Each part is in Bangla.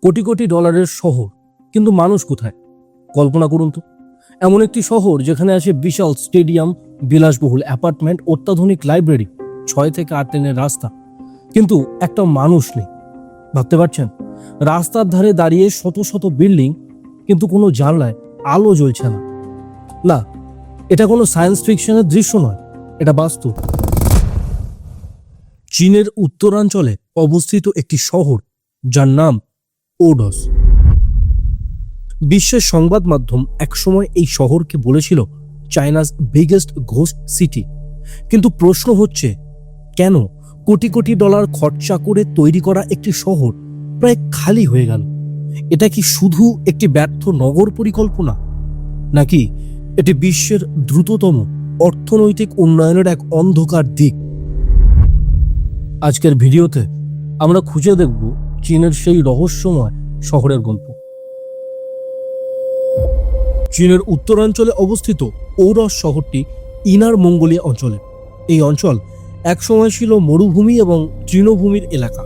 কোটি কোটি ডলারের শহর, কিন্তু মানুষ কোথায়? কল্পনা করুন তো, এমন একটি শহর যেখানে আছে বিশাল স্টেডিয়াম, বিলাসবহুল অ্যাপার্টমেন্ট, অত্যাধুনিক লাইব্রেরি, 6 থেকে 8 লেনের রাস্তা, কিন্তু একটা মানুষ নেই। ভাবতে পারছেন? রাস্তার ধারে দাঁড়িয়ে শত শত বিল্ডিং, কিন্তু কোনো জানলায় আলো জ্বলছে না। না, এটা কোনো সায়েন্স ফিকশনের দৃশ্য নয়, এটা বাস্তব। চীনের উত্তরাঞ্চলে অবস্থিত একটি শহর যার নাম ওডস। বিশ্বের সংবাদ মাধ্যম একসময় এই শহরকে বলেছিল চায়নাস বিগেস্ট ঘোস্ট সিটি। কিন্তু প্রশ্ন হচ্ছে, কেন কোটি কোটি ডলার খরচা করে তৈরি করা একটি শহর প্রায় খালি হয়ে গেল? এটা কি শুধু একটি ব্যর্থ নগর পরিকল্পনা, নাকি এটি বিশ্বের দ্রুততম অর্থনৈতিক উন্নয়নের এক অন্ধকার দিক? আজকের ভিডিওতে আমরা খুঁজে দেখব চীনের সেই রহস্যময় শহরের গল্প। চীনের উত্তরাঞ্চলে অবস্থিত ওডস শহরটি ইনার মঙ্গোলিয়া অঞ্চলে। এই অঞ্চল একসময় ছিল মরুভূমি এবং তৃণভূমির এলাকা,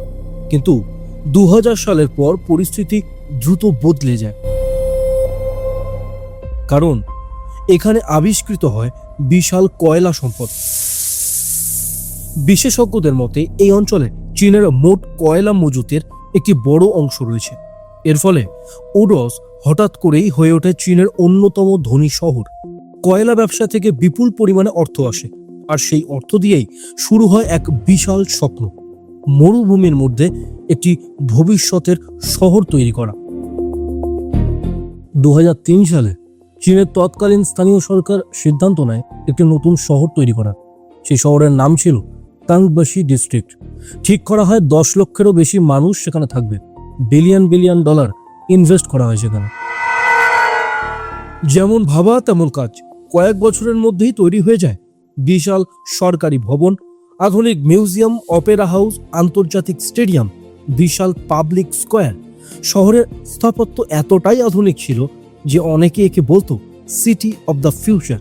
কিন্তু 2000 সালের পর পরিস্থিতি দ্রুত বদলে যায়। কারণ এখানে আবিষ্কৃত হয় বিশাল কয়লা সম্পদ। বিশেষজ্ঞদের মতে এই অঞ্চলে চীনের মোট কয়লা মজুতের একটি বড় অংশ রয়েছে। এর ফলে ওডস হঠাৎ করেই হয়ে ওঠে চীনের অন্যতম ধনী শহর। কয়লা ব্যবসা থেকে বিপুল পরিমাণে অর্থ আসে, আর সেই অর্থ দিয়েই শুরু হয় এক বিশাল স্বপ্ন, মরুভূমির মধ্যে একটি ভবিষ্যতের শহর তৈরি করা। 2003 সালে চীনের তৎকালীন স্থানীয় সরকার সিদ্ধান্ত নেয় একটি নতুন শহর তৈরি করার। সেই শহরের নাম ছিল কাংবাসি ডিস্ট্রিক্ট। ঠিক করা হয় 10 লক্ষেরও বেশি মানুষ সেখানে থাকবে। বিলিয়ন বিলিয়ন ডলার ইনভেস্ট করা হয় সেখানে। যেমন ভাবা তেমন কাজ, কয়েক বছরের মধ্যেই তৈরি হয়ে যায় বিশাল সরকারি ভবন, আধুনিক মিউজিয়াম, অপেরা হাউস, আন্তর্জাতিক স্টেডিয়াম, বিশাল পাবলিক স্কোয়ার। শহরের স্থাপত্য এতটাই আধুনিক ছিল যে অনেকে একে বলতো সিটি অব দ্য ফিউচার।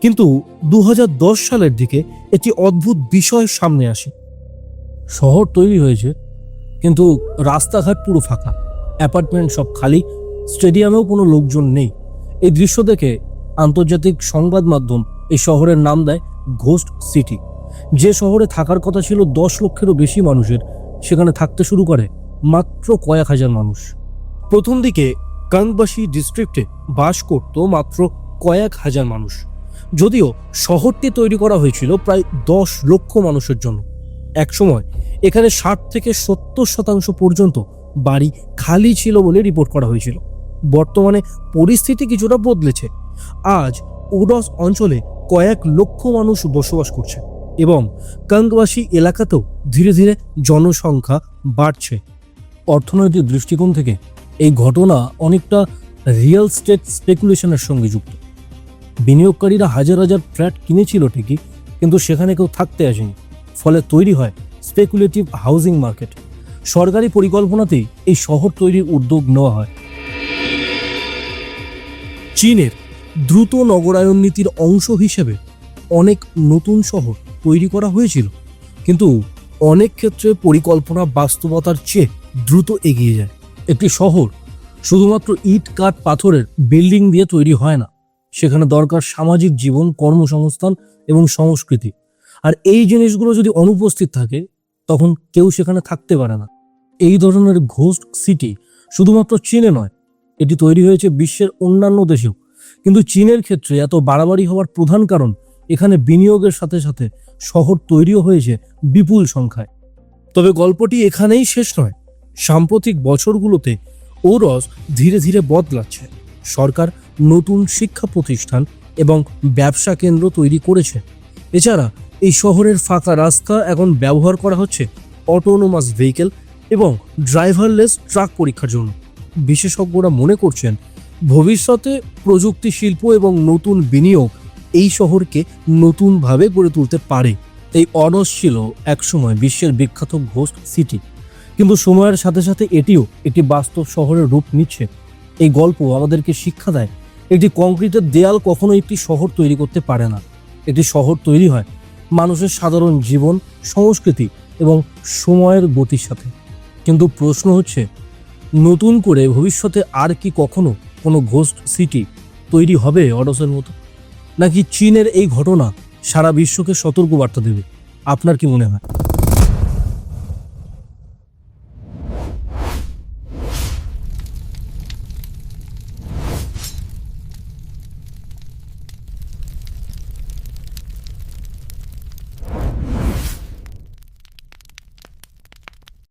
কিন্তু 2010 সালের দিকে একটি অদ্ভুত বিষয় সামনে আসে। শহর তৈরি হয়েছে, কিন্তু রাস্তাঘাট পুরো ফাঁকা, অ্যাপার্টমেন্ট সব খালি, স্টেডিয়ামেও কোনো লোকজন নেই। এই দৃশ্য দেখে আন্তর্জাতিক সংবাদ মাধ্যম এই শহরের নাম দেয় ঘোস্ট সিটি। যে শহরে থাকার কথা ছিল 10 লক্ষেরও বেশি মানুষের, সেখানে থাকতে শুরু করে মাত্র কয়েক হাজার মানুষ। প্রথম দিকে কাংবাসি ডিস্ট্রিক্টে বাস করত মাত্র কয়েক হাজার মানুষ, যদিও শহরটি তৈরি করা হয়েছিল প্রায় 10 লক্ষ মানুষের জন্য। একসময় এখানে 60 থেকে 70% পর্যন্ত বাড়ি খালি ছিল বলে রিপোর্ট করা হয়েছিল। বর্তমানে পরিস্থিতি কিছুটা বদলেছে। আজ ওডস অঞ্চলে কয়েক লক্ষ মানুষ বসবাস করছে এবং কাংবাসি এলাকাতেও ধীরে ধীরে জনসংখ্যা বাড়ছে। অর্থনৈতিক দৃষ্টিকোণ থেকে এই ঘটনা অনেকটা রিয়েল স্টেট স্পেকুলেশনের সঙ্গে যুক্ত। বিনিয়োগকারীরা হাজার হাজার ফ্ল্যাট কিনেছিল ঠিকই, কিন্তু সেখানে কেউ থাকতে আসেনি। ফলে তৈরি হয় স্পেকুলেটিভ হাউজিং মার্কেট। সরকারি পরিকল্পনাতেই এই শহর তৈরির উদ্যোগ নেওয়া হয়। চীনের দ্রুত নগরায়ন নীতির অংশ হিসেবে অনেক নতুন শহর তৈরি করা হয়েছিল, কিন্তু অনেক ক্ষেত্রে পরিকল্পনা বাস্তবতার চেয়ে দ্রুত এগিয়ে যায়। একটি শহর শুধুমাত্র ইট, কাঠ, পাথরের বিল্ডিং দিয়ে তৈরি হয় না। সেখানে দরকার সামাজিক জীবন, কর্মসংস্থান এবং সংস্কৃতি। আর এই জিনিসগুলো যদি অনুপস্থিত থাকে, তখন কেউ সেখানে থাকতে পারে না। এই ধরনের ঘোস্ট সিটি শুধুমাত্র চীনে নয়, এটি তৈরি হয়েছে বিশ্বের অন্যান্য দেশেও। কিন্তু চীনের ক্ষেত্রে এত বাড়াবাড়ি হওয়ার প্রধান কারণ এখানে বিনিয়োগের সাথে সাথে শহর তৈরিও হয়েছে বিপুল সংখ্যায়। তবে গল্পটি এখানেই শেষ নয়। সাম্প্রতিক বছরগুলোতে ওডস ধীরে ধীরে বদলাচ্ছে। সরকার নতুন শিক্ষা প্রতিষ্ঠান এবং ব্যবসা কেন্দ্র তৈরি করেছে। এছাড়া এই শহরের ফাঁকা রাস্তা এখন ব্যবহার করা হচ্ছে অটোনোমাস ভেহিকেল এবং ড্রাইভারলেস ট্রাক পরীক্ষার জন্য। বিশেষজ্ঞরা মনে করছেন ভবিষ্যতে প্রযুক্তি, শিল্প এবং নতুন বিনিয়োগ এই শহরকে নতুনভাবে গড়ে তুলতে পারে। এই ওডস ছিল একসময় বিশ্বের বিখ্যাত ঘোস্ট সিটি, কিন্তু সময়ের সাথে সাথে এটিও একটি বাস্তব শহরের রূপ নিচ্ছে। এই গল্প আমাদেরকে শিক্ষা দেয়, একটি কংক্রিটের দেয়াল কখনো একটি শহর তৈরি করতে পারে না। একটি শহর তৈরি হয় মানুষের সাধারণ জীবন, সংস্কৃতি এবং সময়ের গতির সাথে। কিন্তু প্রশ্ন হচ্ছে, নতুন করে ভবিষ্যতে আর কি কখনো কোনো ঘোস্ট সিটি তৈরি হবে অডসের মতো, নাকি চীনের এই ঘটনা সারা বিশ্বকে সতর্কবার্তা দেবে? আপনার কি মনে হয়?